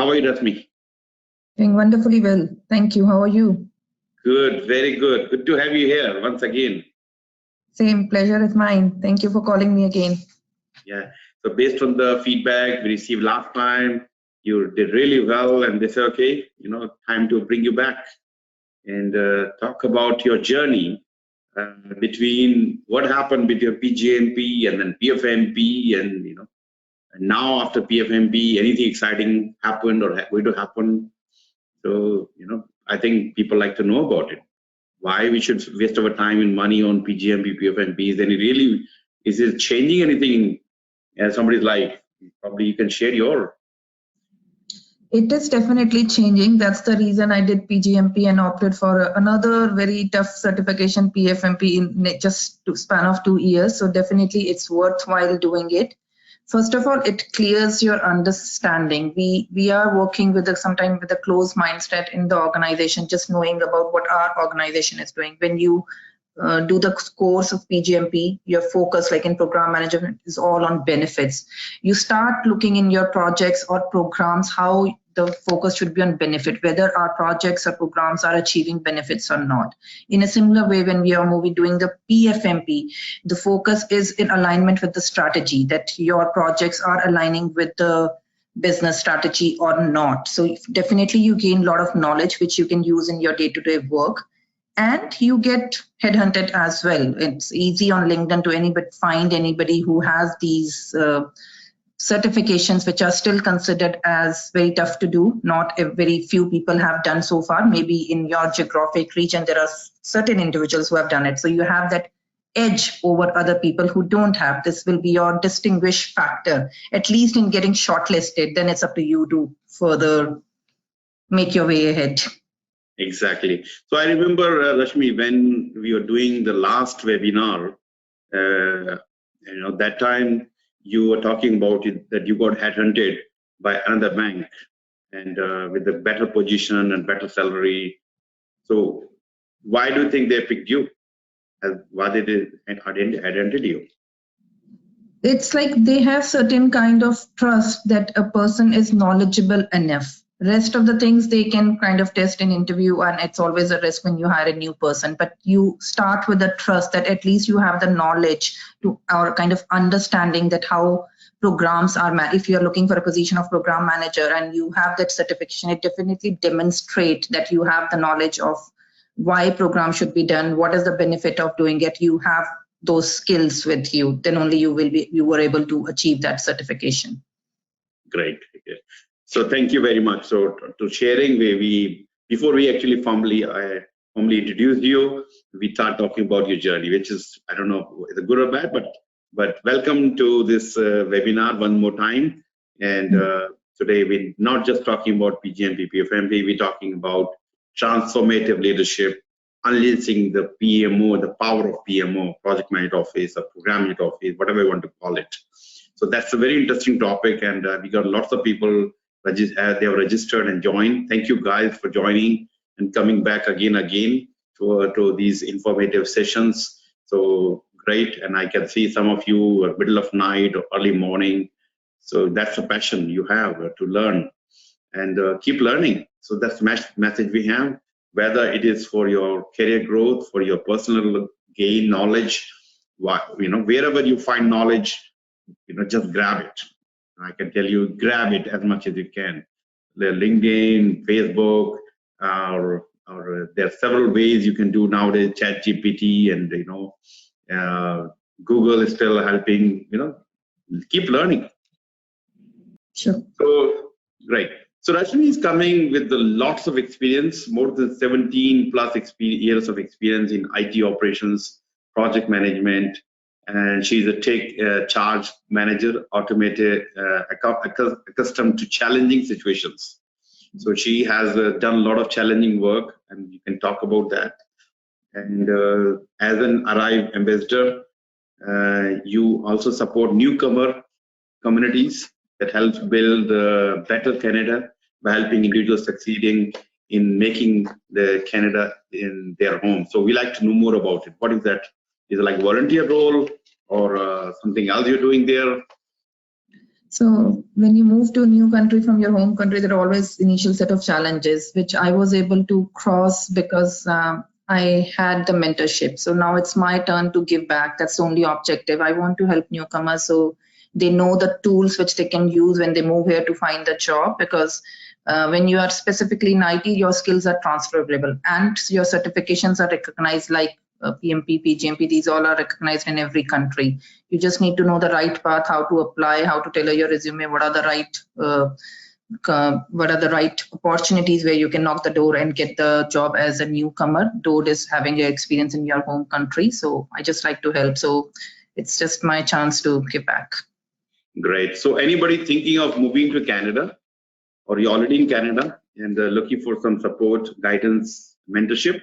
How are you, Rashmi? Doing wonderfully well. Thank you. How are you? Good, very good. Good to have you here once again. Same, pleasure is mine. Thank you for calling me again. Yeah. So based on the feedback we received last time, you did really well, and they said, okay, time to bring you back and talk about your journey between what happened with your PgMP and then PfMP, and now after PfMP, anything exciting happened or going to happen. So I think people like to know about it. Why we should waste our time and money on PgMP, PfMP? Is it changing anything in somebody's life? Probably you can share your. It is definitely changing. That's the reason I did PgMP and opted for another very tough certification, PfMP, in just span of 2 years. So definitely it's worthwhile doing it. First of all, it clears your understanding. We are working with sometimes with a closed mindset in the organization, just knowing about what our organization is doing. When you do the course of PgMP, your focus, like in program management, is all on benefits. You start looking in your projects or programs how the focus should be on benefit, whether our projects or programs are achieving benefits or not. In a similar way, when we are doing the PfMP, the focus is in alignment with the strategy, that your projects are aligning with the business strategy or not. So definitely you gain a lot of knowledge which you can use in your day-to-day work. And you get headhunted as well. It's easy on LinkedIn to find anybody who has these certifications, which are still considered as very tough to do. Not very few people have done so far. Maybe in your geographic region, there are certain individuals who have done it. So you have that edge over other people who don't have. This will be your distinguished factor, at least in getting shortlisted. Then it's up to you to further make your way ahead. Exactly. So I remember, Rashmi, when we were doing the last webinar, that time you were talking about it, that you got headhunted by another bank and with a better position and better salary. So why do you think they picked you? Why did they headhunted you? It's like they have certain kind of trust that a person is knowledgeable enough. Rest of the things they can kind of test in interview, and it's always a risk when you hire a new person, but you start with the trust that at least you have the knowledge to or kind of understanding that how programs are if you're looking for a position of program manager and you have that certification, it definitely demonstrates that you have the knowledge of why program should be done, what is the benefit of doing it. You have those skills with you, then only you were able to achieve that certification. Great. So thank you very much. So to sharing, before we actually formally introduced you, we start talking about your journey, which is, I don't know, is it good or bad, but welcome to this webinar one more time. And today we're not just talking about PgMP, PfMP, we're talking about transformative leadership, unleashing the PMO, the power of PMO, project manager office or program manager office, whatever you want to call it. So that's a very interesting topic, and we got lots of people they have registered and joined. Thank you guys for joining and coming back again to these informative sessions. So great, and I can see some of you middle of night or early morning. So that's a passion you have to learn and keep learning. So that's the message we have, whether it is for your career growth, for your personal gain knowledge, wherever you find knowledge, just grab it. I can tell you, grab it as much as you can. The LinkedIn, Facebook, or there are several ways you can do nowadays. ChatGPT and Google is still helping. Keep learning. Sure. So great. So Rashmi is coming with lots of experience, more than 17 plus years of experience in IT operations, project management. And she's a take charge manager, automated, accustomed to challenging situations. So she has done a lot of challenging work, and you can talk about that. And as an Arrive ambassador, you also support newcomer communities that helps build better Canada by helping individuals succeeding in making the Canada in their home. So we like to know more about it. What is that? Is it like volunteer role or something else you're doing there? So when you move to a new country from your home country, there are always initial set of challenges, which I was able to cross because I had the mentorship. So now it's my turn to give back. That's the only objective. I want to help newcomers so they know the tools which they can use when they move here to find a job, because when you are specifically in IT, your skills are transferable and your certifications are recognized, like PMP, PgMP, these all are recognized in every country. You just need to know the right path, how to apply, how to tailor your resume, what are the right opportunities where you can knock the door and get the job as a newcomer, though it is having your experience in your home country. So I just like to help. So it's just my chance to give back. Great. So anybody thinking of moving to Canada, or you're already in Canada and looking for some support, guidance, mentorship,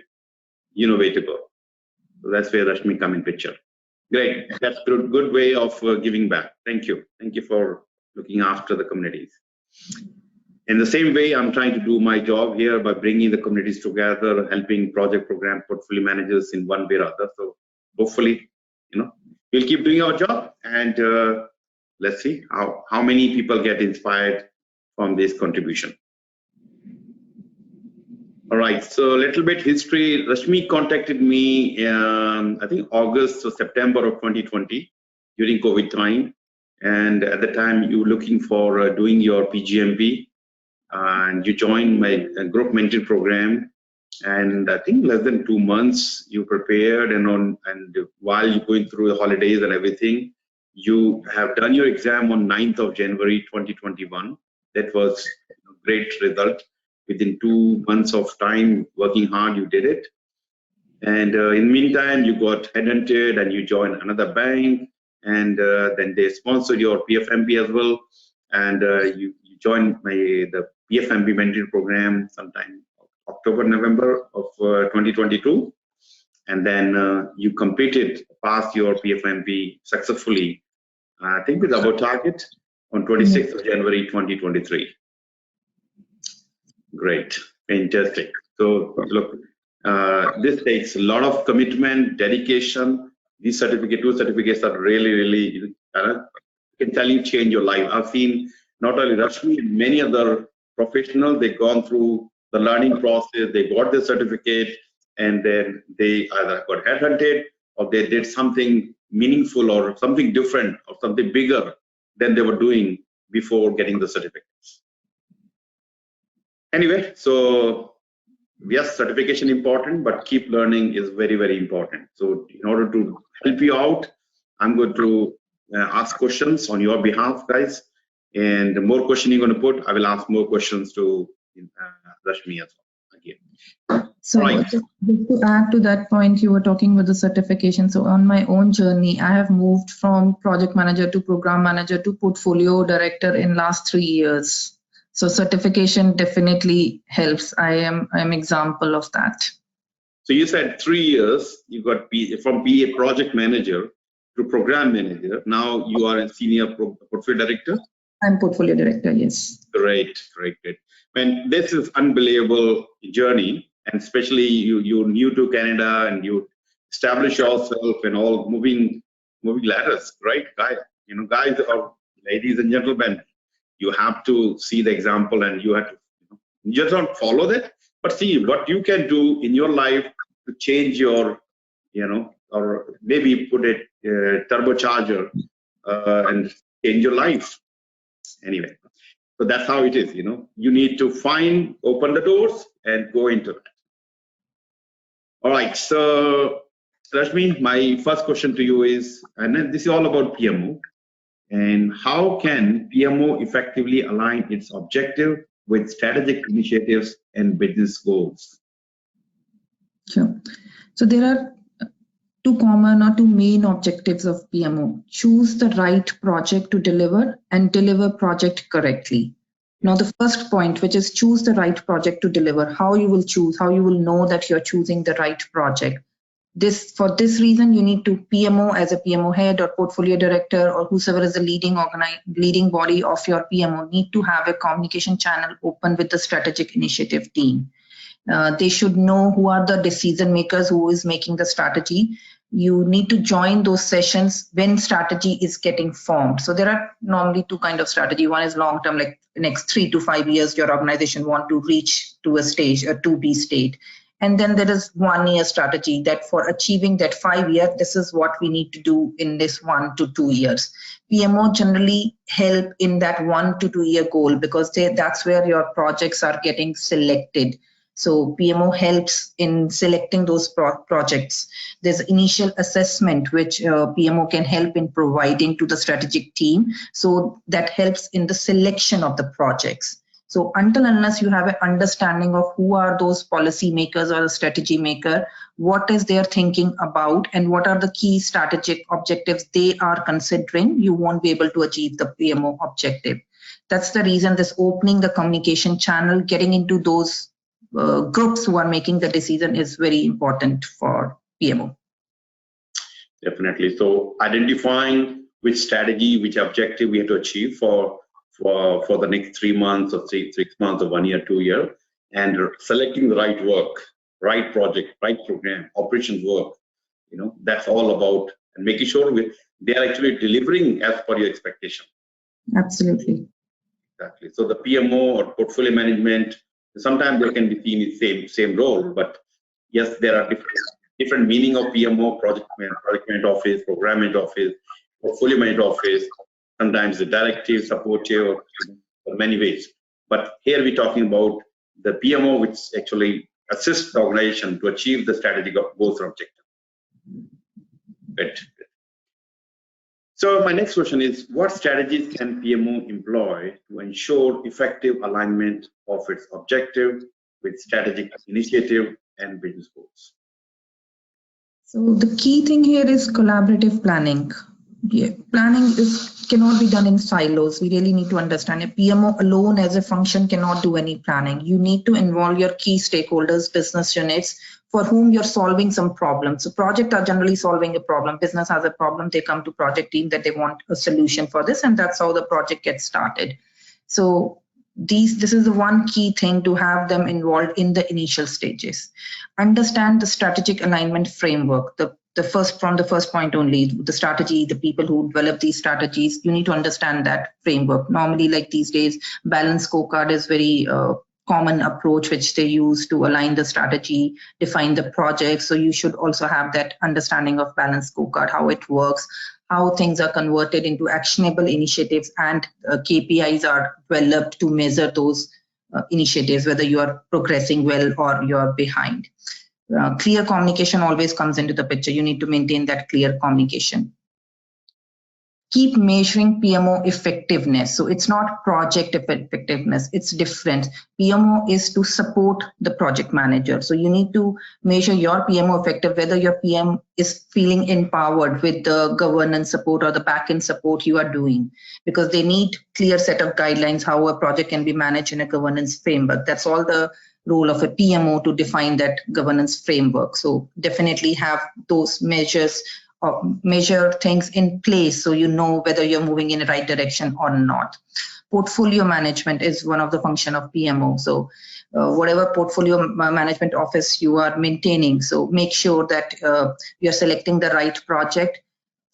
you know where to go. So that's where Rashmi come in picture. Great. That's a good way of giving back. Thank you. Thank you for looking after the communities. In the same way, I'm trying to do my job here by bringing the communities together, helping project program portfolio managers in one way or other. So hopefully, we'll keep doing our job, and let's see how many people get inspired from this contribution. All right, so a little bit history. Rashmi contacted me, I think August or September of 2020 during COVID time. And at the time you were looking for doing your PgMP, and you joined my group mentoring program. And I think less than 2 months you prepared, and while you're going through the holidays and everything, you have done your exam on 9th of January 2021. That was a great result. Within 2 months of time working hard, you did it. And in the meantime, you got headhunted and you joined another bank, and then they sponsored your PfMP as well. And you joined the PfMP mentoring program sometime October, November of 2022. And then you passed your PfMP successfully, I think with our target on 26th of January 2023. Great, fantastic. So look, this takes a lot of commitment, dedication. These two certificates are really, can tell you change your life. I've seen not only Rashmi, many other professionals, they've gone through the learning process, they got the certificate, and then they either got headhunted or they did something meaningful or something different or something bigger than they were doing before getting the certificates. Anyway, so yes, certification important, but keep learning is very important. So in order to help you out, I'm going to ask questions on your behalf, guys. And the more question you're going to put, I will ask more questions to Rashmi as well again. So right. Just to add to that point, you were talking with the certification. So on my own journey, I have moved from project manager to program manager to portfolio director in last 3 years. So certification definitely helps. I am example of that. So you said 3 years, you got from PA project manager to program manager. Now you are a senior portfolio director? I'm portfolio director, yes. Great. And this is unbelievable journey, and especially you're new to Canada and you establish yourself and all moving ladders, right? Guys or ladies and gentlemen, you have to see the example, and you have to just not follow that, but see what you can do in your life to change your, or maybe put a turbocharger and change your life. Anyway, so that's how it is. You need to open the doors and go into it. All right. So Rashmi, my first question to you is, and this is all about PMO. And how can PMO effectively align its objective with strategic initiatives and business goals? Sure. So there are two main objectives of PMO. Choose the right project to deliver and deliver project correctly. Now the first point, which is choose the right project to deliver, how you will know that you're choosing the right project. For this reason, you need to PMO as a PMO head or portfolio director or whosoever is the leading body of your PMO need to have a communication channel open with the strategic initiative team. They should know who are the decision makers, who is making the strategy. you need to join those sessions when strategy is getting formed. So there are normally two kinds of strategy. One is long term, like next 3 to 5 years, your organization want to reach to a stage, a 2B state. And then there is 1 year strategy that for achieving that 5 year, this is what we need to do in this 1 to 2 years. PMO generally help in that 1 to 2 year goal because that's where your projects are getting selected. So PMO helps in selecting those projects. There's initial assessment, which PMO can help in providing to the strategic team. So that helps in the selection of the projects. So until unless you have an understanding of who are those policy makers or the strategy maker, what is their thinking about and what are the key strategic objectives they are considering, you won't be able to achieve the PMO objective. That's the reason this opening the communication channel, getting into those groups who are making the decision is very important for PMO. Definitely. So identifying which strategy, which objective we have to achieve for the next 3 months or 6 months or 1 year, 2 year, and selecting the right work, right project, right program, operations work. That's all about and making sure they are actually delivering as per your expectation. Absolutely. Exactly. So the PMO or portfolio management, sometimes they can be seen in same role, but yes, there are different meaning of PMO, project management office, program management office, portfolio management office, sometimes the directive, supportive, or many ways. But here we're talking about the PMO, which actually assists the organization to achieve the strategic goals or objectives. Good. So my next question is, what strategies can PMO employ to ensure effective alignment of its objective with strategic initiative and business goals? So the key thing here is collaborative planning. Planning cannot be done in silos. We really need to understand a PMO alone as a function cannot do any planning. You need to involve your key stakeholders, business units, for whom you're solving some problem. So projects are generally solving a problem. Business has a problem, they come to project team that they want a solution for this, and that's how the project gets started. So this is the one key thing, to have them involved in the initial stages. Understand the strategic alignment framework. From the first point only, the strategy, the people who develop these strategies, you need to understand that framework. Normally, like these days, balanced scorecard is very common approach which they use to align the strategy, define the project. So you should also have that understanding of balanced scorecard, how it works, how things are converted into actionable initiatives, and KPIs are developed to measure those initiatives, whether you are progressing well or you're behind. Clear communication always comes into the picture. You need to maintain that clear communication. Keep measuring PMO effectiveness. So it's not project effectiveness, it's different. PMO is to support the project manager. So you need to measure your PMO effective, whether your PM is feeling empowered with the governance support or the back-end support you are doing, because they need clear set of guidelines how a project can be managed in a governance framework. That's all the role of a PMO, to define that governance framework. So definitely have those measure things in place so you know whether you're moving in the right direction or not. Portfolio management is one of the function of PMO. So whatever portfolio management office you are maintaining, so make sure that you're selecting the right project.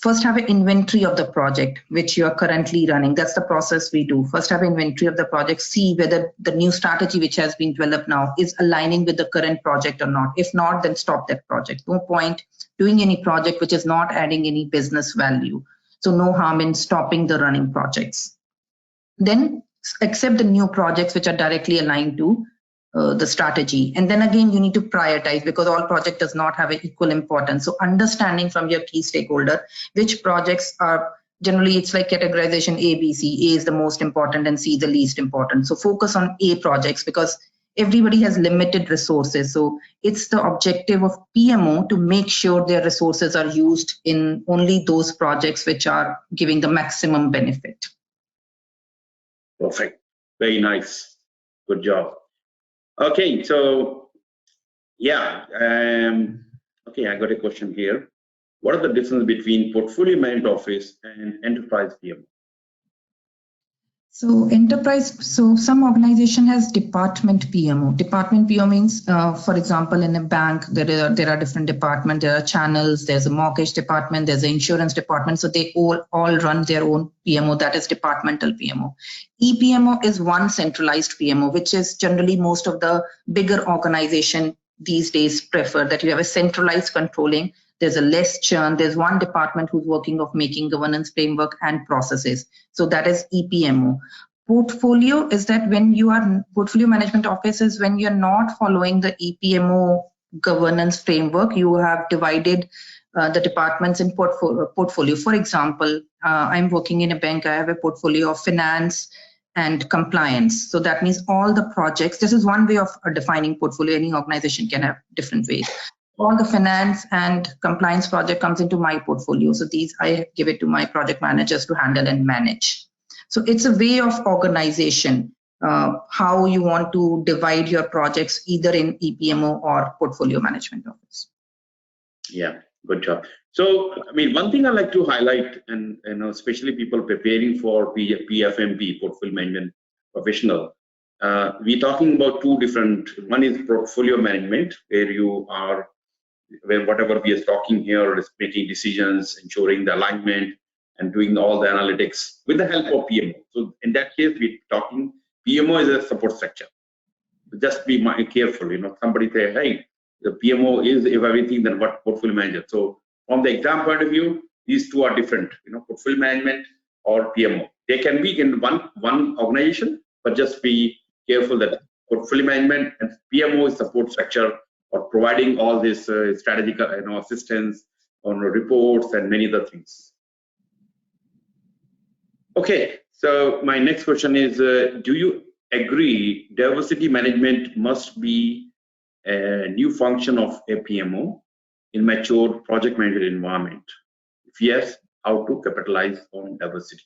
First, have an inventory of the project which you are currently running. That's the process we do. First, have an inventory of the project, see whether the new strategy which has been developed now is aligning with the current project or not. If not, then stop that project. No point doing any project which is not adding any business value. So no harm in stopping the running projects. Then accept the new projects which are directly aligned to the strategy. And then again, you need to prioritize, because all project does not have an equal importance. So understanding from your key stakeholder which projects are, generally it's like categorization A, B, C. A is the most important and C the least important. So focus on A projects, because everybody has limited resources. So it's the objective of PMO to make sure their resources are used in only those projects which are giving the maximum benefit. Perfect. Very nice. Good job. Okay, so yeah, okay, I got a question here. What are the difference between portfolio management office and enterprise PMO? So some organization has department PMO. Department PMO means, for example, in a bank, there are different departments, there are channels, there's a mortgage department, there's an insurance department. So they all run their own PMO, that is departmental PMO. EPMO is one centralized PMO, which is generally most of the bigger organization these days prefer, that you have a centralized controlling. There's a less churn. There's one department who's working of making governance framework and processes. So that is EPMO. Portfolio is that when you are portfolio management office is when you're not following the EPMO governance framework, you have divided the departments in portfolio. For example, I'm working in a bank. I have a portfolio of finance and compliance. So that means all the projects. This is one way of defining portfolio. Any organization can have different ways. All the finance and compliance project comes into my portfolio. So these I give it to my project managers to handle and manage. So it's a way of organization, how you want to divide your projects either in EPMO or portfolio management office. Yeah, good job. So, I mean, one thing I like to highlight, and especially people preparing for PfMP, portfolio management professional, we're talking about two different. One is portfolio management, where whatever we are talking here is making decisions, ensuring the alignment, and doing all the analytics with the help of PMO. So in that case, we're talking PMO is a support structure. Just be careful. Somebody say, hey, the PMO is everything than what portfolio manager. So from the exam point of view, these two are different. Portfolio management or PMO. They can be in one organization, but just be careful that portfolio management and PMO is support structure or providing all this strategic assistance on reports and many other things. Okay, so my next question is, do you agree diversity management must be a new function of a PMO in mature project management environment? If yes, how to capitalize on diversity?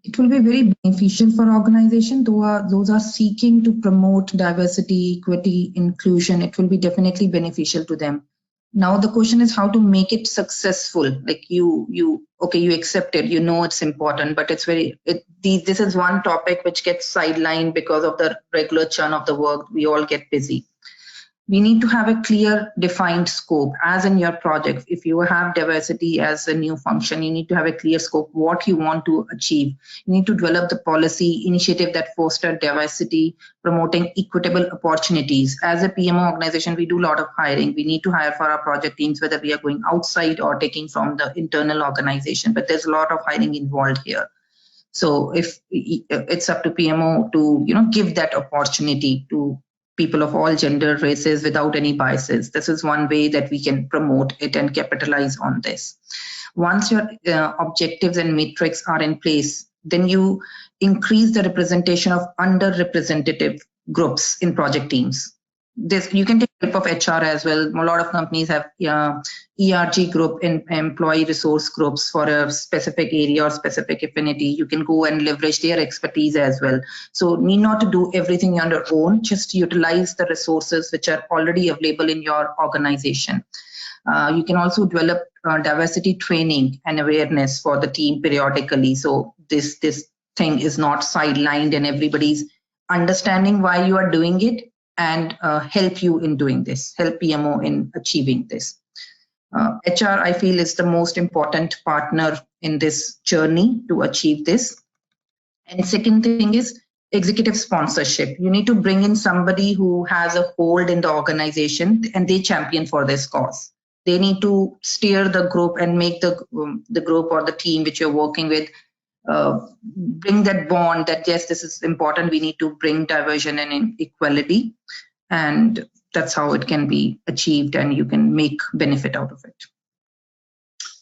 It will be very beneficial for organizations. Those are seeking to promote diversity, equity, inclusion. It will be definitely beneficial to them. Now the question is how to make it successful. Like you accept it, it's important, but this is one topic which gets sidelined because of the regular churn of the work. We all get busy. We need to have a clear defined scope, as in your project. If you have diversity as a new function, you need to have a clear scope, what you want to achieve. You need to develop the policy initiative that foster diversity, promoting equitable opportunities. As a PMO organization, we do a lot of hiring. We need to hire for our project teams, whether we are going outside or taking from the internal organization, but there's a lot of hiring involved here. So if it's up to PMO to give that opportunity to people of all gender, races, without any biases. This is one way that we can promote it and capitalize on this. Once your objectives and metrics are in place, then you increase the representation of underrepresented groups in project teams. You can take help of HR as well. A lot of companies have ERG group in employee resource groups for a specific area or specific affinity. You can go and leverage their expertise as well. So need not to do everything on your own, just utilize the resources which are already available in your organization. You can also develop diversity training and awareness for the team periodically. So this thing is not sidelined and everybody's understanding why you are doing it, and help you in doing this, help PMO in achieving this. HR, I feel, is the most important partner in this journey to achieve this. And second thing is executive sponsorship. You need to bring in somebody who has a hold in the organization and they champion for this cause. They need to steer the group and make the group or the team which you're working with bring that bond that yes, this is important. We need to bring diversion and equality, and that's how it can be achieved, and you can make benefit out of it.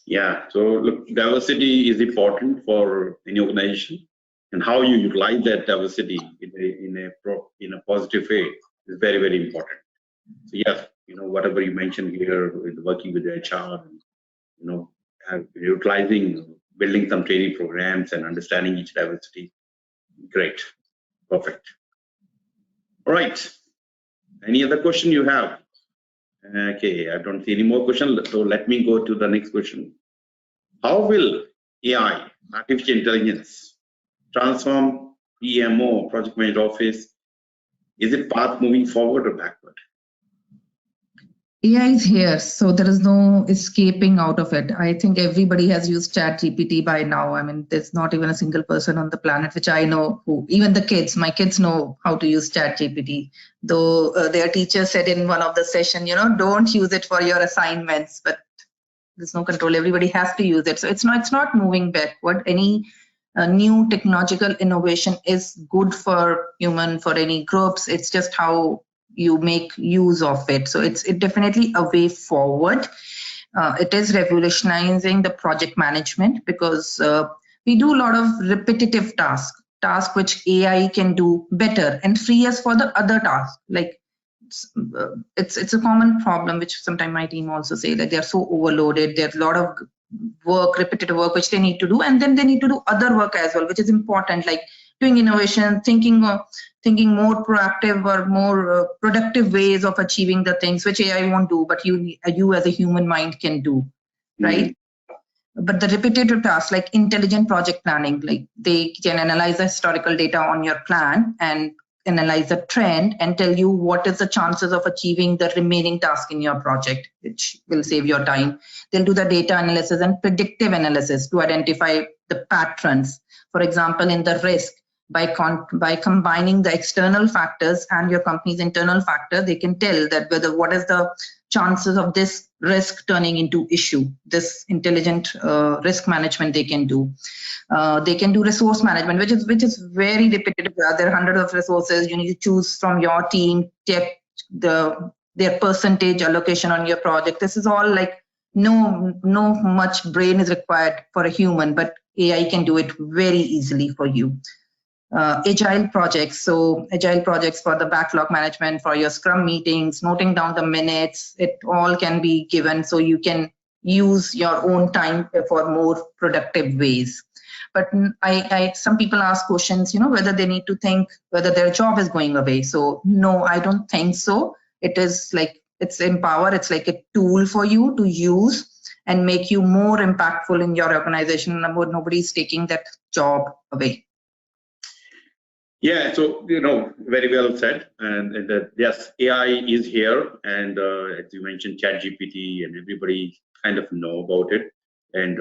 Yeah. So look, diversity is important for any organization, and how you utilize that diversity in a positive way is very, very important. So yes, whatever you mentioned here with working with HR, utilizing, building some training programs and understanding each diversity. Great. Perfect. All right. Any other question you have? Okay, I don't see any more questions. So let me go to the next question. How will AI, artificial intelligence, Transform PMO, Project Manager Office, is it path moving forward or backward? AI is here, so there is no escaping out of it. I think everybody has used ChatGPT by now. I mean, there's not even a single person on the planet which I know who, even the kids, my kids know how to use ChatGPT. Though their teacher said in one of the session, don't use it for your assignments, but there's no control. Everybody has to use it. So it's not moving backward. Any new technological innovation is good for human, for any groups. It's just how you make use of it. So it's definitely a way forward. It is revolutionizing the project management because we do a lot of repetitive tasks which AI can do better and free us for the other tasks. Like it's a common problem which sometimes my team also say that they are so overloaded. There's a lot of work, repetitive work which they need to do, and then they need to do other work as well, which is important, like doing innovation, thinking more proactive or more productive ways of achieving the things which AI won't do, but you as a human mind can do, right? But the repetitive tasks like intelligent project planning, like they can analyze the historical data on your plan and analyze the trend and tell you what is the chances of achieving the remaining task in your project, which will save your time. They'll do the data analysis and predictive analysis to identify the patterns. For example, in the risk, by combining the external factors and your company's internal factor, they can tell that what is the chances of this risk turning into issue. This intelligent risk management they can do. They can do resource management, which is very repetitive. There are hundreds of resources. You need to choose from your team, check their percentage allocation on your project. This is all like no much brain is required for a human, but AI can do it very easily for you. Agile projects. So agile projects for the backlog management, for your scrum meetings, noting down the minutes, it all can be given so you can use your own time for more productive ways. But some people ask questions, whether they need to think whether their job is going away. So no, I don't think so. It is like, it's empower. It's like a tool for you to use and make you more impactful in your organization. Nobody's taking that job away. Yeah, so very well said. And yes, AI is here, and as you mentioned, ChatGPT, and everybody kind of know about it, and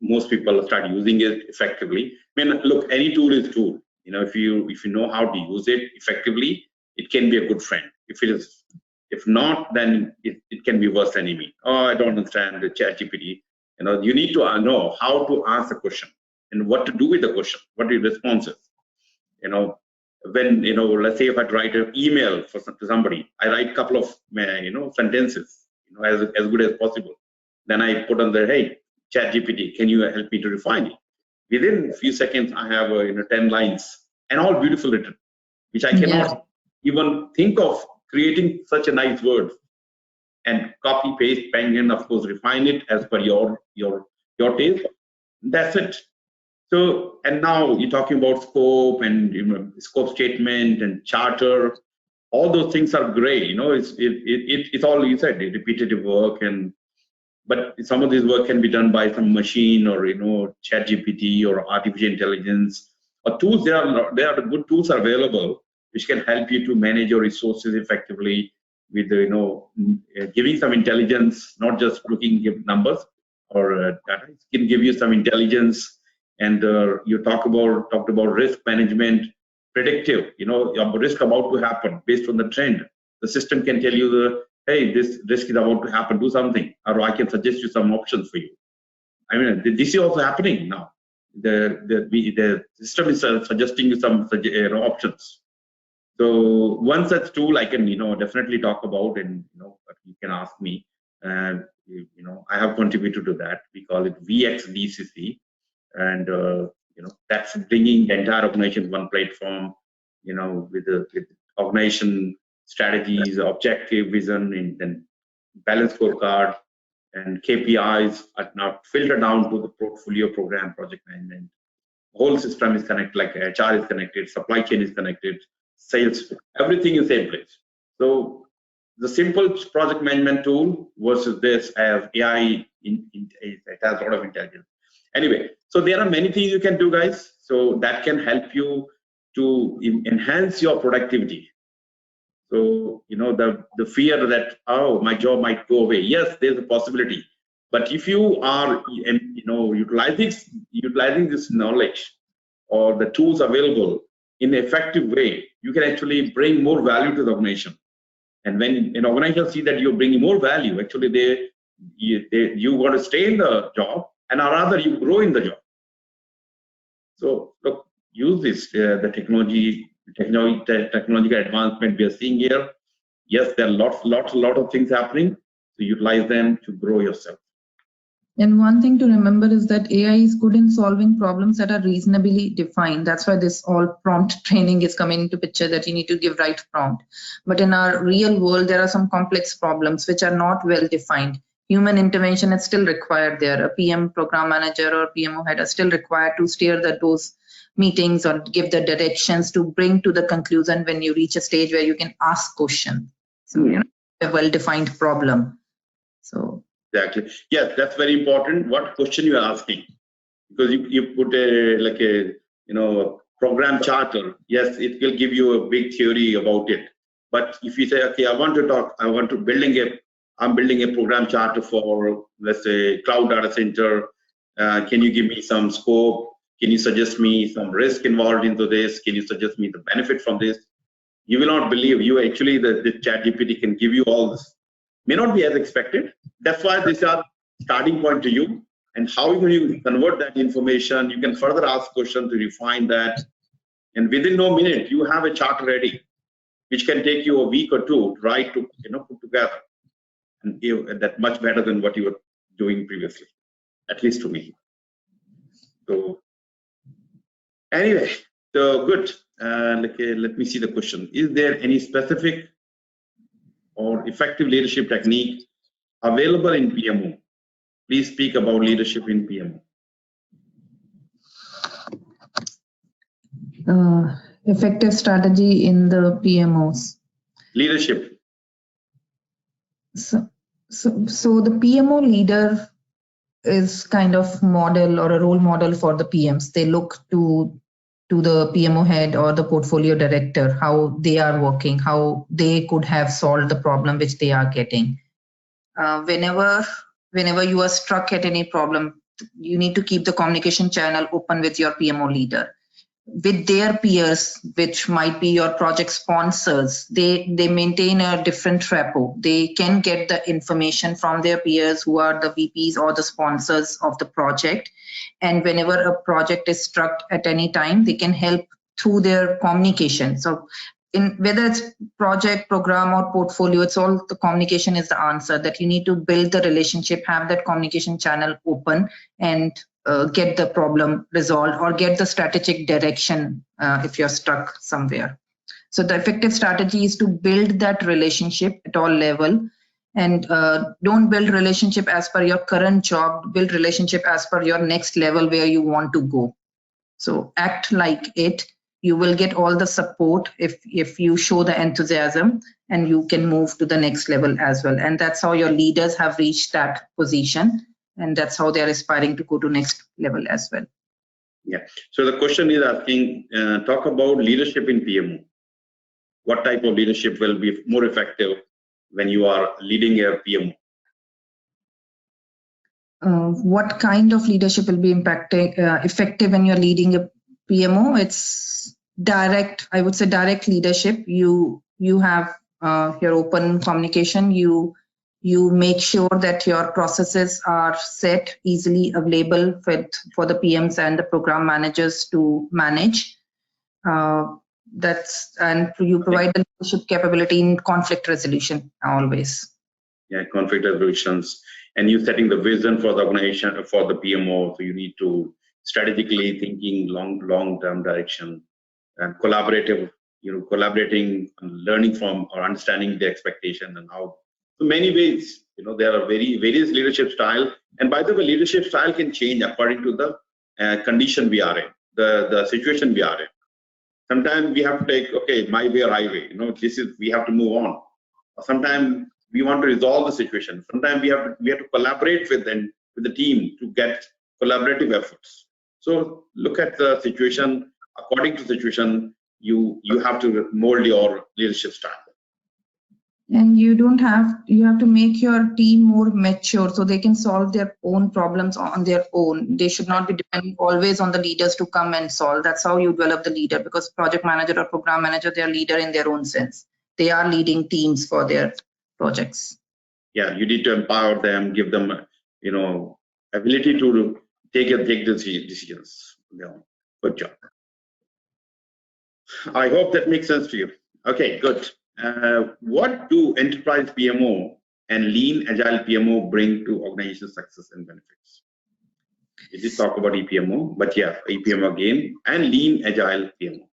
most people start using it effectively. I mean, look, any tool is tool. If you know how to use it effectively, it can be a good friend. If not, then it can be worse enemy. Oh, I don't understand the ChatGPT. You need to know how to ask a question and what to do with the question, what are the responses. When let's say if I write an email to somebody, I write a couple of sentences, as good as possible. Then I put on there, hey, ChatGPT, can you help me to refine it? Within a few seconds, I have 10 lines and all beautiful written, which I cannot even think of creating such a nice word. And copy, paste, pen, and of course refine it as per your taste. That's it. So, and now you're talking about scope and scope statement and charter. All those things are great. It's all you said, repetitive work, but some of this work can be done by some machine or ChatGPT or artificial intelligence or tools. There are good tools are available which can help you to manage your resources effectively with giving some intelligence, not just looking at numbers or data. It can give you some intelligence. And you talked about risk management, predictive. Your risk about to happen based on the trend. The system can tell you hey, this risk is about to happen. Do something, or I can suggest you some options for you. I mean, this is also happening now. The system is suggesting you some options. So one such tool I can definitely talk about, and you can ask me. I have contributed to that. We call it VXDCC. And that's bringing the entire organization in one platform, with organization strategies, objective, vision, and balance scorecard, and KPIs are now filtered down to the portfolio, program, project management. The whole system is connected, like HR is connected, supply chain is connected, sales, everything is in place. So the simple project management tool versus this as AI, it has a lot of intelligence. Anyway, so there are many things you can do, guys. So that can help you to enhance your productivity. So, the fear that, oh, my job might go away. Yes, there's a possibility. But if you are, utilizing this knowledge or the tools available in an effective way, you can actually bring more value to the organization. And when an organization see that you're bringing more value, actually you want to stay in the job, and or rather you grow in the job. So look, use this the technological advancement we are seeing here. Yes, there are lot of things happening. So utilize them to grow yourself. And one thing to remember is that AI is good in solving problems that are reasonably defined. That's why this all prompt training is coming into picture, that you need to give right prompt. But in our real world, there are some complex problems which are not well defined. Human intervention is still required there. A PM, program manager, or PMO head are still required to steer those meetings or give the directions to bring to the conclusion when you reach a stage where you can ask questions. So, a well-defined problem. So. Exactly. Yes, that's very important. What question you are asking? Because you put a program charter. Yes, it will give you a big theory about it. But if you say, okay, I'm building a program charter for, let's say, cloud data center. Can you give me some scope? Can you suggest me some risk involved into this? Can you suggest me the benefit from this? You will not believe. The ChatGPT can give you all this. May not be as expected. That's why these are starting point to you. And how you convert that information, you can further ask questions to refine that. And within no minute, you have a chart ready, which can take you a week or two to write to put together. And that's much better than what you were doing previously, at least to me. So anyway, so good. Let me see the question. Is there any specific or effective leadership technique available in PMO? Please speak about leadership in PMO. Effective strategy in the PMOs. Leadership. So the PMO leader is kind of model or a role model for the PMs. They look to the PMO head or the portfolio director, how they are working, how they could have solved the problem which they are getting. Whenever you are struck at any problem, you need to keep the communication channel open with your PMO leader, with their peers, which might be your project sponsors. They maintain a different repo. They can get the information from their peers who are the VPs or the sponsors of the project. And whenever a project is struck at any time, they can help through their communication. So whether it's project, program, or portfolio, it's all the communication is the answer, that you need to build the relationship, have that communication channel open, and get the problem resolved or get the strategic direction if you're stuck somewhere. So the effective strategy is to build that relationship at all level, and don't build relationship as per your current job, build relationship as per your next level where you want to go. So act like it. You will get all the support if you show the enthusiasm, and you can move to the next level as well. And that's how your leaders have reached that position, and that's how they are aspiring to go to next level as well. Yeah. So the question is asking, talk about leadership in PMO. What type of leadership will be more effective when you are leading a PMO? What kind of leadership will be effective when you're leading a PMO? It's direct, I would say direct leadership. You have your open communication. You make sure that your processes are set, easily available for the PMs and the program managers to manage. And you provide the leadership capability in conflict resolution always. Yeah, conflict resolutions. And you setting the vision for the organization, for the PMO. So you need to strategically thinking long-term direction, and collaborating and learning from or understanding the expectation and how. So many ways, there are various leadership style. And by the way, leadership style can change according to the condition we are in, the situation we are in. Sometimes we have to take, okay, my way or highway. We have to move on. Sometimes we want to resolve the situation. Sometimes we have to collaborate with the team to get collaborative efforts. So look at the situation, according to the situation, you have to mold your leadership style. And you have to make your team more mature so they can solve their own problems on their own. They should not be depending always on the leaders to come and solve. That's how you develop the leader, because project manager or program manager, they are leader in their own sense. They are leading teams for their projects. Yeah, you need to empower them, give them, ability to take decisions. Good job. I hope that makes sense to you. Okay, good. What do enterprise PMO and Lean Agile PMO bring to organization success and benefits? We did talk about EPMO, but yeah, EPMO again, and Lean Agile PMO.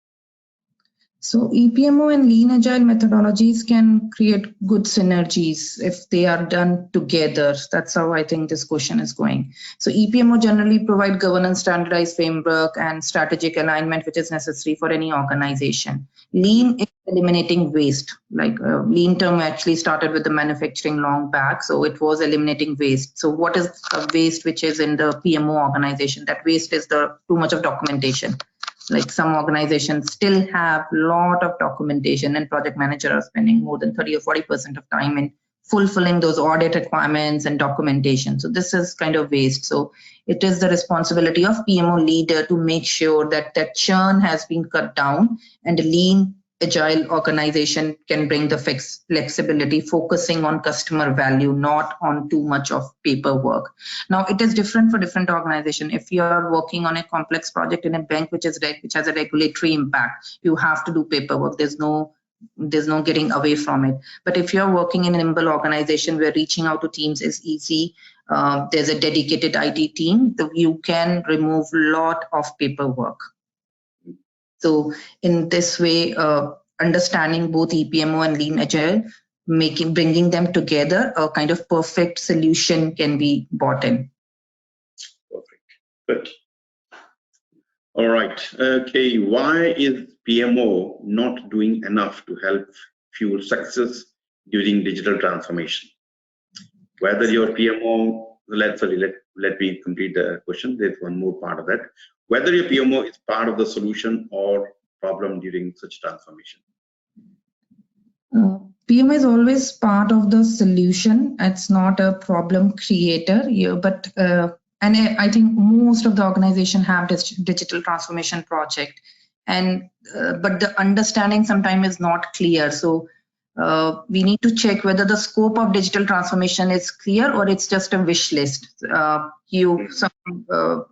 So EPMO and Lean Agile methodologies can create good synergies if they are done together. That's how I think this question is going. So EPMO generally provide governance, standardized framework, and strategic alignment, which is necessary for any organization. Lean is eliminating waste. Like Lean term actually started with the manufacturing long back, so it was eliminating waste. So what is the waste which is in the PMO organization? That waste is the too much of documentation. Like some organizations still have a lot of documentation, and project managers are spending more than 30 or 40% of time in fulfilling those audit requirements and documentation. So this is kind of waste. So it is the responsibility of PMO leader to make sure that that churn has been cut down, and a lean agile organization can bring the flexibility, focusing on customer value, not on too much of paperwork. Now, it is different for different organizations. If you are working on a complex project in a bank which has a regulatory impact, you have to do paperwork. There's no getting away from it. But if you're working in a nimble organization where reaching out to teams is easy, there's a dedicated IT team, you can remove a lot of paperwork. So in this way, understanding both EPMO and Lean Agile, bringing them together, a kind of perfect solution can be brought in. Perfect. Good. All right. Okay. Why is PMO not doing enough to help fuel success during digital transformation? Whether your PMO, let me complete the question. There's one more part of that. Whether your PMO is part of the solution or problem during such transformation. PMO is always part of the solution. It's not a problem creator. And I think most of the organization have this digital transformation project, but the understanding sometimes is not clear. So we need to check whether the scope of digital transformation is clear or it's just a wish list. Some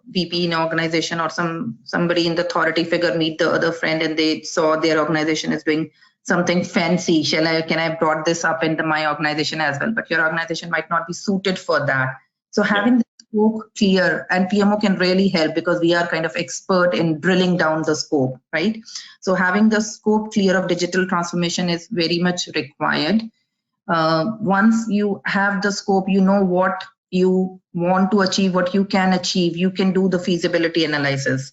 VP in an organization or somebody in the authority figure meet the other friend and they saw their organization is doing something fancy. Can I brought this up into my organization as well? But your organization might not be suited for that. So having the scope clear, and PMO can really help because we are kind of expert in drilling down the scope, right? So having the scope clear of digital transformation is very much required. Once you have the scope, you know what you want to achieve, what you can achieve, you can do the feasibility analysis.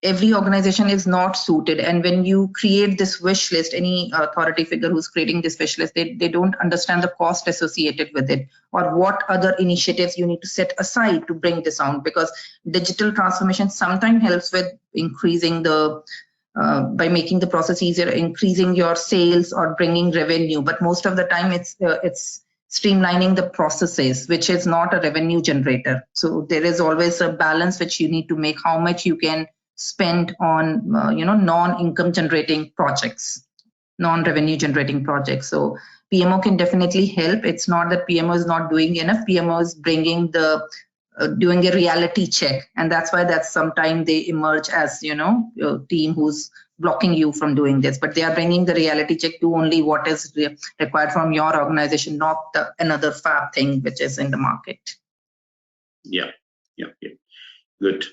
Every organization is not suited, and when you create this wish list, any authority figure who's creating this wish list, they don't understand the cost associated with it or what other initiatives you need to set aside to bring this on, because digital transformation sometimes helps with increasing by making the process easier, increasing your sales or bringing revenue, but most of the time it's streamlining the processes, which is not a revenue generator. So there is always a balance which you need to make, how much you can spend on non-income generating projects, non-revenue generating projects. So PMO can definitely help. It's not that PMO is not doing enough. PMO is bringing doing a reality check, and that's why sometimes they emerge as a team who's blocking you from doing this, but they are bringing the reality check to only what is required from your organization, not another fab thing which is in the market. Yeah. Good.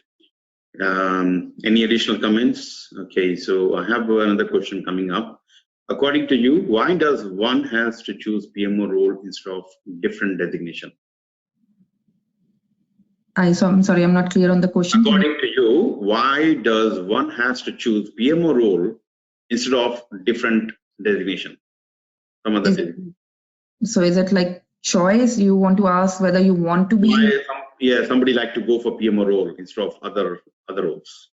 Any additional comments? Okay, so I have another question coming up. According to you, why does one has to choose PMO role instead of different designation? I'm sorry, I'm not clear on the question. According to you, why does one has to choose PMO role instead of different designation? Some other designation. So is it like choice? You want to ask whether you want to be? yeah, somebody like to go for PMO role instead of other roles?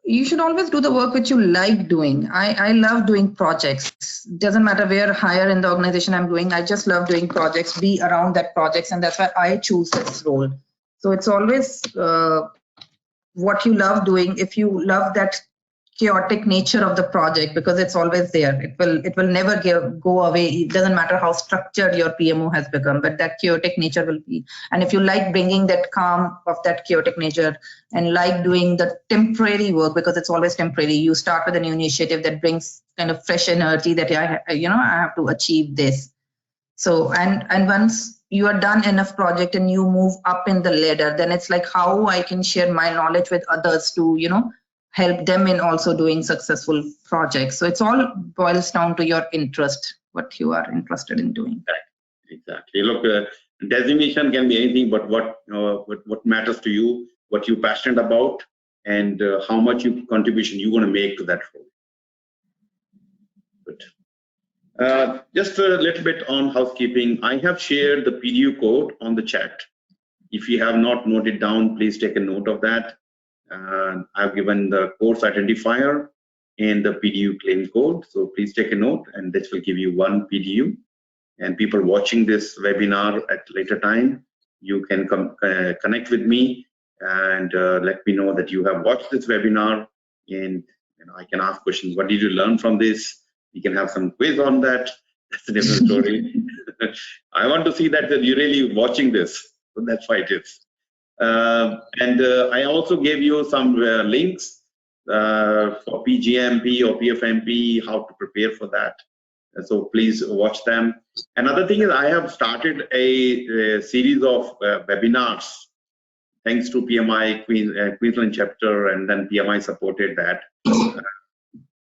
You should always do the work which you like doing. I love doing projects. Doesn't matter where higher in the organization I'm doing. I just love doing projects, be around that projects, and that's why I choose this role. So it's always what you love doing. If you love that chaotic nature of the project, because it's always there, it will never go away. It doesn't matter how structured your PMO has become, but that chaotic nature will be. And if you like bringing that calm of that chaotic nature and like doing the temporary work, because it's always temporary, you start with a new initiative that brings kind of fresh energy that I have to achieve this. So and once you are done enough project and you move up in the ladder, then it's like how I can share my knowledge with others to help them in also doing successful projects. So it's all boils down to your interest, what you are interested in doing. Exactly. Look, designation can be anything, but what matters to you, what you're passionate about, and how much contribution you're going to make to that role. Good. Just a little bit on housekeeping. I have shared the PDU code on the chat. If you have not noted down, please take a note of that. I've given the course identifier and the PDU claim code. So please take a note, and this will give you one PDU. And people watching this webinar at later time, you can connect with me and let me know that you have watched this webinar, and I can ask questions. What did you learn from this? We can have some quiz on that. That's a different story. I want to see that you're really watching this. So that's why it is. I also gave you some links for PgMP or PfMP, how to prepare for that. So please watch them. Another thing is I have started a series of webinars thanks to PMI Queensland chapter, and then PMI supported that.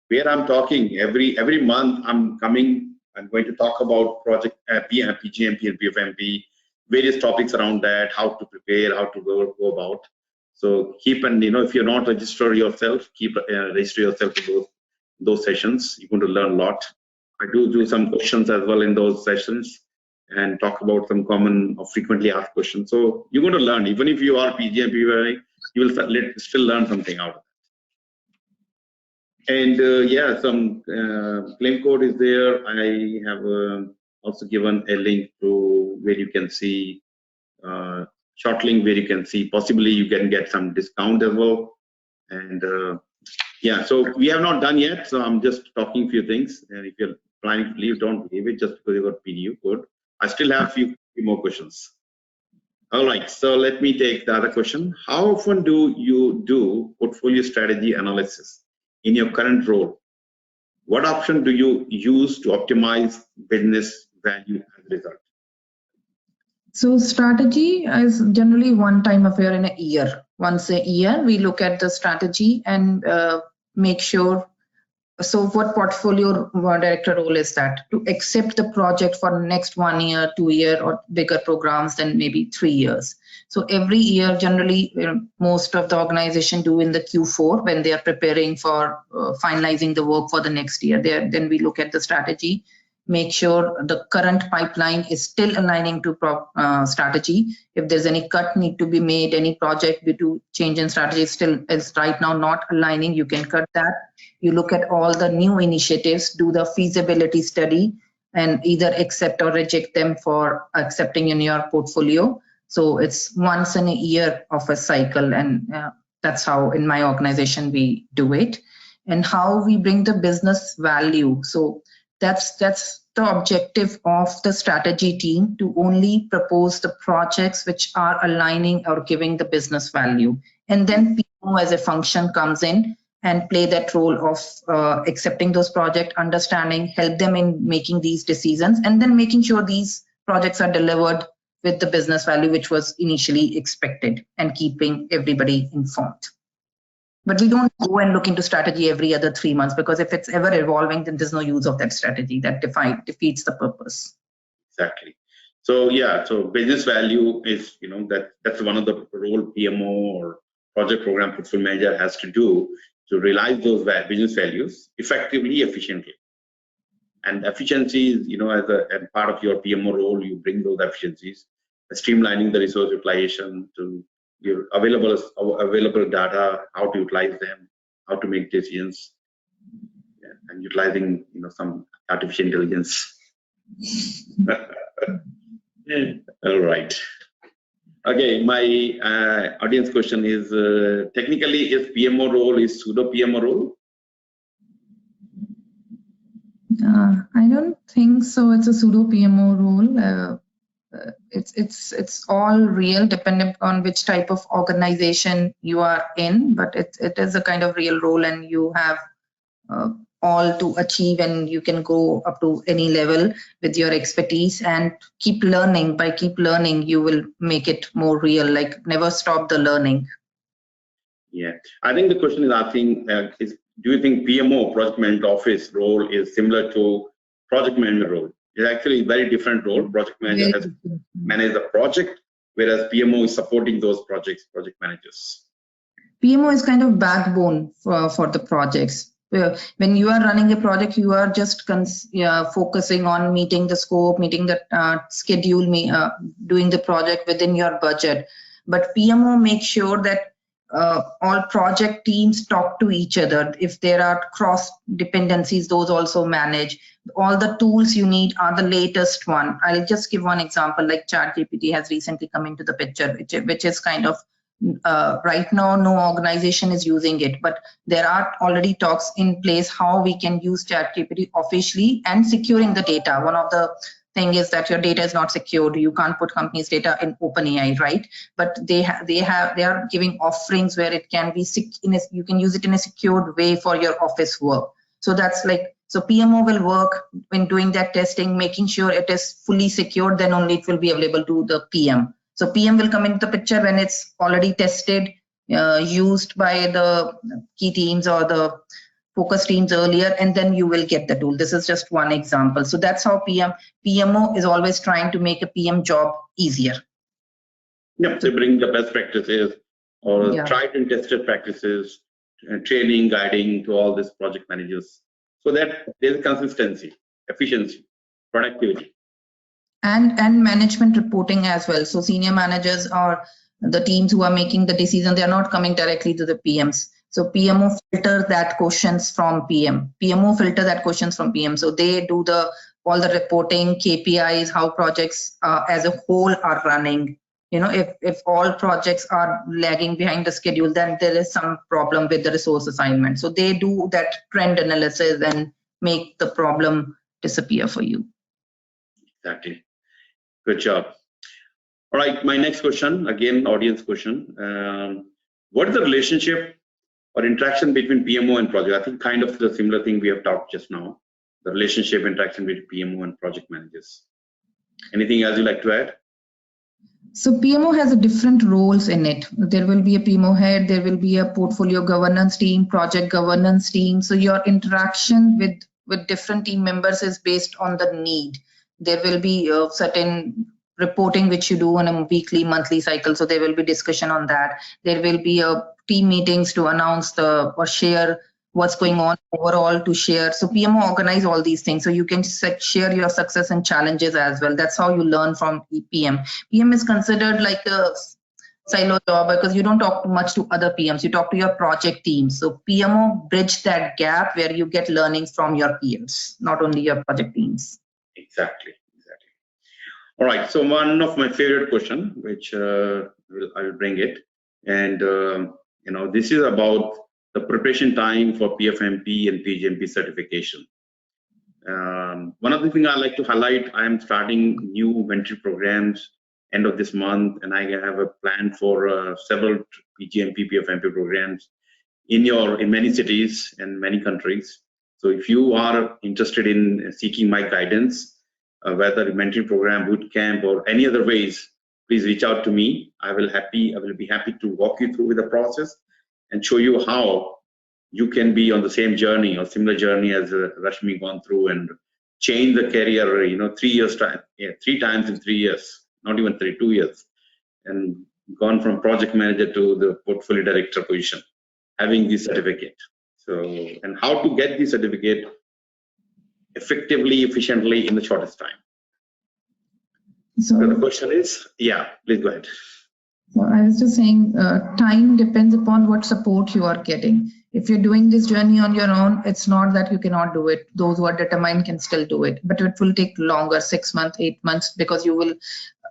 Where I'm talking every month, I'm going to talk about project PgMP and PfMP, various topics around that, how to prepare, how to go about. So keep, and if you're not registered yourself, keep register yourself to those sessions. You're going to learn a lot. I do some questions as well in those sessions and talk about some common or frequently asked questions. So you're going to learn, even if you are PgMP, you will still learn something out of it. And yeah, some claim code is there. I have also given a link to where you can see, short link where you can see, possibly you can get some discount as well. And yeah, so we have not done yet. So I'm just talking a few things. And if you're planning to leave, don't leave it just because you got PDU code. I still have a few more questions. All right, so let me take the other question. How often do you do portfolio strategy analysis in your current role? What option do you use to optimize business value as a result? So strategy is generally one time affair in a year. Once a year, we look at the strategy and make sure. So what portfolio director role is that? To accept the project for next 1 year, 2 year, or bigger programs than maybe 3 years. So every year, generally, most of the organization do in the Q4 when they are preparing for finalizing the work for the next year. Then we look at the strategy, make sure the current pipeline is still aligning to strategy. If there's any cut need to be made, any project due to change in strategy still is right now not aligning, you can cut that. You look at all the new initiatives, do the feasibility study, and either accept or reject them for accepting in your portfolio. So it's once in a year of a cycle, and that's how in my organization we do it. And how we bring the business value. So that's the objective of the strategy team, to only propose the projects which are aligning or giving the business value. And then PMO as a function comes in and play that role of accepting those projects, understanding, help them in making these decisions, and then making sure these projects are delivered with the business value which was initially expected, and keeping everybody informed. But we don't go and look into strategy every other 3 months, because if it's ever evolving, then there's no use of that strategy. That defeats the purpose. Exactly. So yeah, so business value is, that's one of the role PMO or project program portfolio manager has to do, to realize those business values effectively, efficiently. And efficiency is, as a part of your PMO role, you bring those efficiencies. streamlining the resource utilization to your available data, how to utilize them, how to make decisions, and utilizing some artificial intelligence. All right. Okay, my audience question is, technically, is PMO role is pseudo PMO role? I don't think so. It's a pseudo PMO role. It's all real, depending on which type of organization you are in. But it is a kind of real role, and you have all to achieve, and you can go up to any level with your expertise and keep learning. By keep learning, you will make it more real. Like never stop the learning. Yeah, I think the question is asking is, do you think PMO, project management office role, is similar to project manager role? It's actually a very different role. Project manager has managed the project, whereas PMO is supporting those project managers. PMO is kind of backbone for the projects. When you are running a project, you are just focusing on meeting the scope, meeting the schedule, doing the project within your budget. But PMO makes sure that all project teams talk to each other. If there are cross dependencies, those also manage. All the tools you need are the latest one. I'll just give one example, like ChatGPT has recently come into the picture, which is kind of right now no organization is using it, but there are already talks in place how we can use ChatGPT officially and securing the data. One of the thing is that your data is not secured. You can't put companies' data in OpenAI, right? But they are giving offerings where it can be you can use it in a secured way for your office work. So that's like, so PMO will work when doing that testing, making sure it is fully secured. Then only it will be available to the PM. So PM will come into the picture when it's already tested, used by the key teams or the focus teams earlier, and then you will get the tool. This is just one example. So that's how PMO is always trying to make a PM job easier. Yep, to bring the best practices or tried and tested practices, and training, guiding to all these project managers, so that there's consistency, efficiency, productivity. And management reporting as well. So senior managers or the teams who are making the decision, they are not coming directly to the PMs. So PMO filter that questions from PM. PMO filter that questions from PM. So they do all the reporting, KPIs, how projects as a whole are running. If all projects are lagging behind the schedule, then there is some problem with the resource assignment. So they do that trend analysis and make the problem disappear for you. Exactly. Good job. All right, my next question, again, audience question. What is the relationship or interaction between PMO and project? I think kind of the similar thing we have talked just now, the relationship interaction between PMO and project managers. Anything else you'd like to add? So PMO has different roles in it. There will be a PMO head, there will be a portfolio governance team, project governance team. So your interaction with different team members is based on the need. There will be a certain reporting which you do on a weekly, monthly cycle. So there will be discussion on that. There will be a team meetings to announce or share what's going on overall to share. So PMO organize all these things. So you can share your success and challenges as well. That's how you learn from PM. PM is considered like a silo job because you don't talk too much to other PMs. You talk to your project teams. So PMO bridge that gap where you get learnings from your PMs, not only your project teams. Exactly. All right. So one of my favorite question, which I will bring it, and this is about the preparation time for PfMP and PgMP certification. One of the things I like to highlight, I am starting new mentoring programs end of this month, and I have a plan for several PgMP PfMP programs in many cities and many countries. So if you are interested in seeking my guidance, whether a mentoring program, boot camp, or any other ways, please reach out to me. I will be happy to walk you through with the process and show you how you can be on the same journey or similar journey as Rashmi gone through and change the career, 3 years time, 3 times in 3 years, not even 2 years, and gone from project manager to the portfolio director position, having this certificate. So, and how to get this certificate effectively, efficiently in the shortest time. So the question is, yeah, please go ahead. So I was just saying, time depends upon what support you are getting. If you're doing this journey on your own, it's not that you cannot do it. Those who are determined can still do it, but it will take longer, 6 months, 8 months, because you will.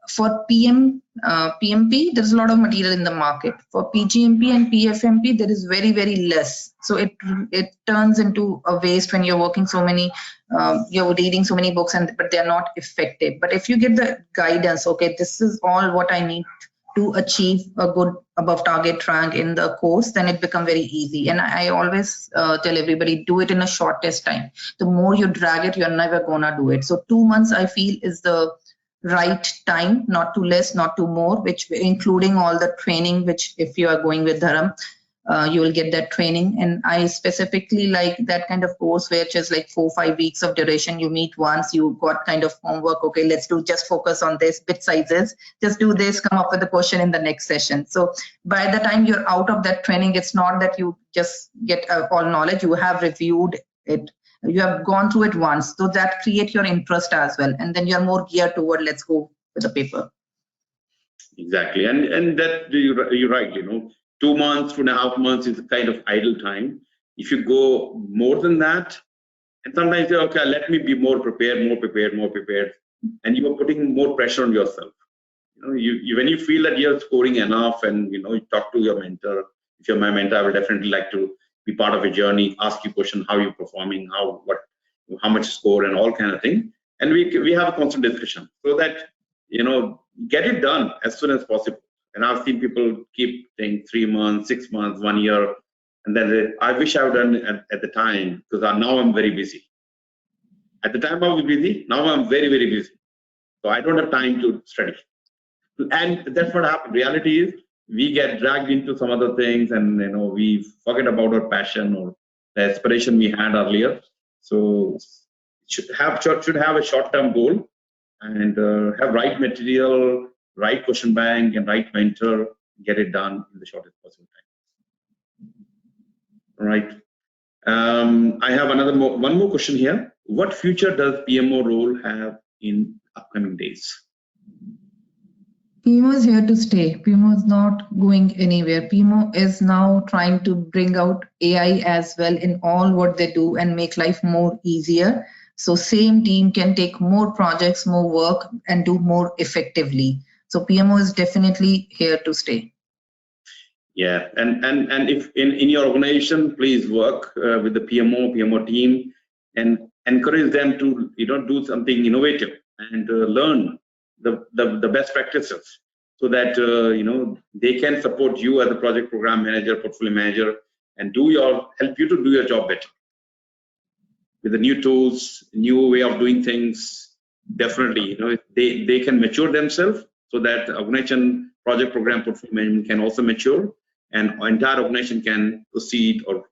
For PMP, there's a lot of material in the market. For PgMP and PfMP, there is very, very less. So it turns into a waste when you're working so many, you're reading so many books, but they're not effective. But if you get the guidance, okay, this is all what I need to achieve a good above target rank in the course, then it becomes very easy. And I always tell everybody, do it in a shortest time. The more you drag it, you're never gonna do it. So 2 months, I feel, is the right time, not too less, not too more, which including all the training, which if you are going with Dharam, you will get that training. And I specifically like that kind of course where it's just like 4-5 weeks of duration. You meet once, you got kind of homework, okay, let's do, just focus on this, bit sizes, just do this, come up with a question in the next session. So by the time you're out of that training, it's not that you just get all knowledge, you have reviewed it, you have gone through it once, so that create your interest as well, and then you're more geared toward let's go with the paper. Exactly, and that you're right. 2 months, 2.5 months is a kind of idle time. If you go more than that, and sometimes you say, okay, let me be more prepared, and you are putting more pressure on yourself. You when you feel that you're scoring enough, and you talk to your mentor. If you're my mentor, I would definitely like to be part of a journey, ask you question, how you're performing, how much score, and all kind of thing. And we have a constant discussion so that get it done as soon as possible. And I've seen people keep saying 3 months, 6 months, 1 year, and then I wish I would done at the time, because now I'm very busy. At the time I was busy, now I'm very, very busy. So I don't have time to study. And that's what happened. Reality is, we get dragged into some other things, and we forget about our passion or the aspiration we had earlier. So should have a short-term goal, and have right material, right question bank, and right mentor. Get it done in the shortest possible time. All right. I have one more question here. What future does PMO role have in upcoming days? PMO is here to stay. PMO is not going anywhere. PMO is now trying to bring out AI as well in all what they do and make life more easier. So same team can take more projects, more work, and do more effectively. So PMO is definitely here to stay. Yeah, and if in your organization, please work with the PMO team, and encourage them to do something innovative and learn the best practices, so that they can support you as a project program manager, portfolio manager, and help you to do your job better with the new tools, new way of doing things. Definitely, they can mature themselves, so that the organization project program portfolio management can also mature, and entire organization can proceed or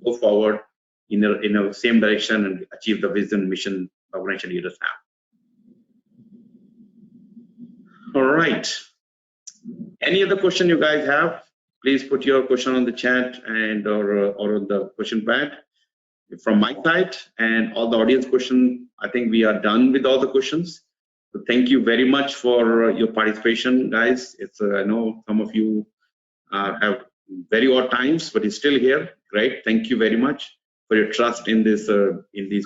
go forward in a same direction and achieve the vision mission the organization leaders have. All right. Any other question you guys have? Please put your question on the chat and or on the question pad. From my side and all the audience questions, I think we are done with all the questions. So thank you very much for your participation, guys. It's I know some of you have very odd times, but you're still here. Great. Thank you very much for your trust in this in the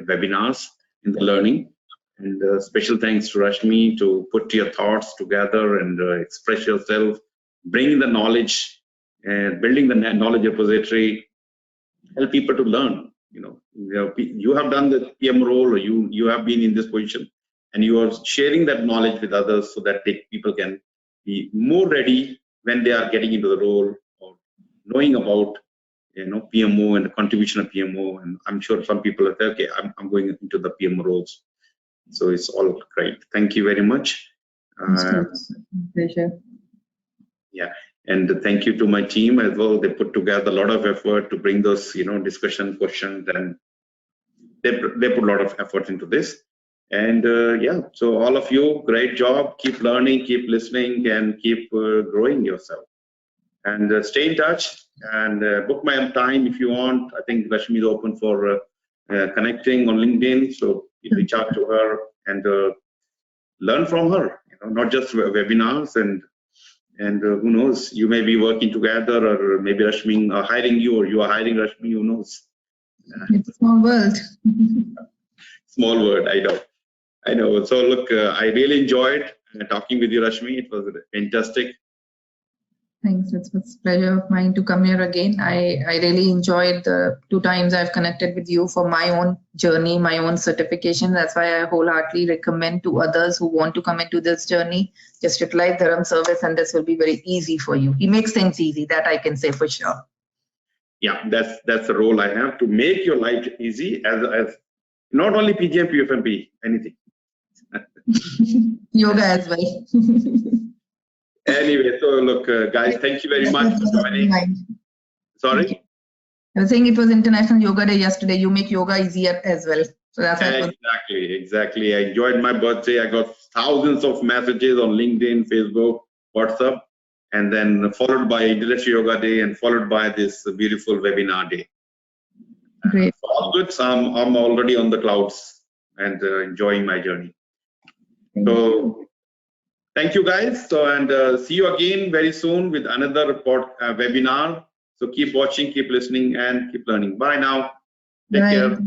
webinars, in the learning. And special thanks to Rashmi to put your thoughts together and express yourself, bring the knowledge, and building the knowledge repository, help people to learn. You have done the PM role, or you have been in this position, and you are sharing that knowledge with others, so that people can be more ready when they are getting into the role, or knowing about PMO and the contribution of PMO. And I'm sure some people are okay, I'm going into the PMO roles. So it's all great. Thank you very much. Pleasure. Yeah, and thank you to my team as well. They put together a lot of effort to bring those discussion questions, and they put a lot of effort into this. And yeah, so all of you, great job. Keep learning, keep listening, and keep growing yourself. And stay in touch, and book my time if you want. I think Rashmi is open for connecting on LinkedIn, so you reach out to her, and learn from her. Not just webinars, and who knows, you may be working together, or maybe Rashmi are hiring you, or you are hiring Rashmi. Who knows? It's a small world. Small word, I know. So look, I really enjoyed talking with you, Rashmi. It was fantastic. Thanks. It's a pleasure of mine to come here again. I really enjoyed the 2 times I've connected with you for my own journey, my own certification. That's why I wholeheartedly recommend to others who want to come into this journey, just utilize Dharam service, and this will be very easy for you. He makes things easy, that I can say for sure. Yeah, that's the role I have, to make your life easy, as not only PgMP PfMP, anything. Yoga as well. Anyway, so look, guys, thank you very much for joining. Sorry? I was saying it was International Yoga Day yesterday. You make yoga easier as well. So that's Exactly. I enjoyed my birthday. I got thousands of messages on LinkedIn, Facebook, WhatsApp, and then followed by International Yoga Day, and followed by this beautiful webinar day. Great. So all good. So I'm already on the clouds and enjoying my journey. So thank you, guys. So, and see you again very soon with another webinar. So keep watching, keep listening, and keep learning. Bye now. Take care.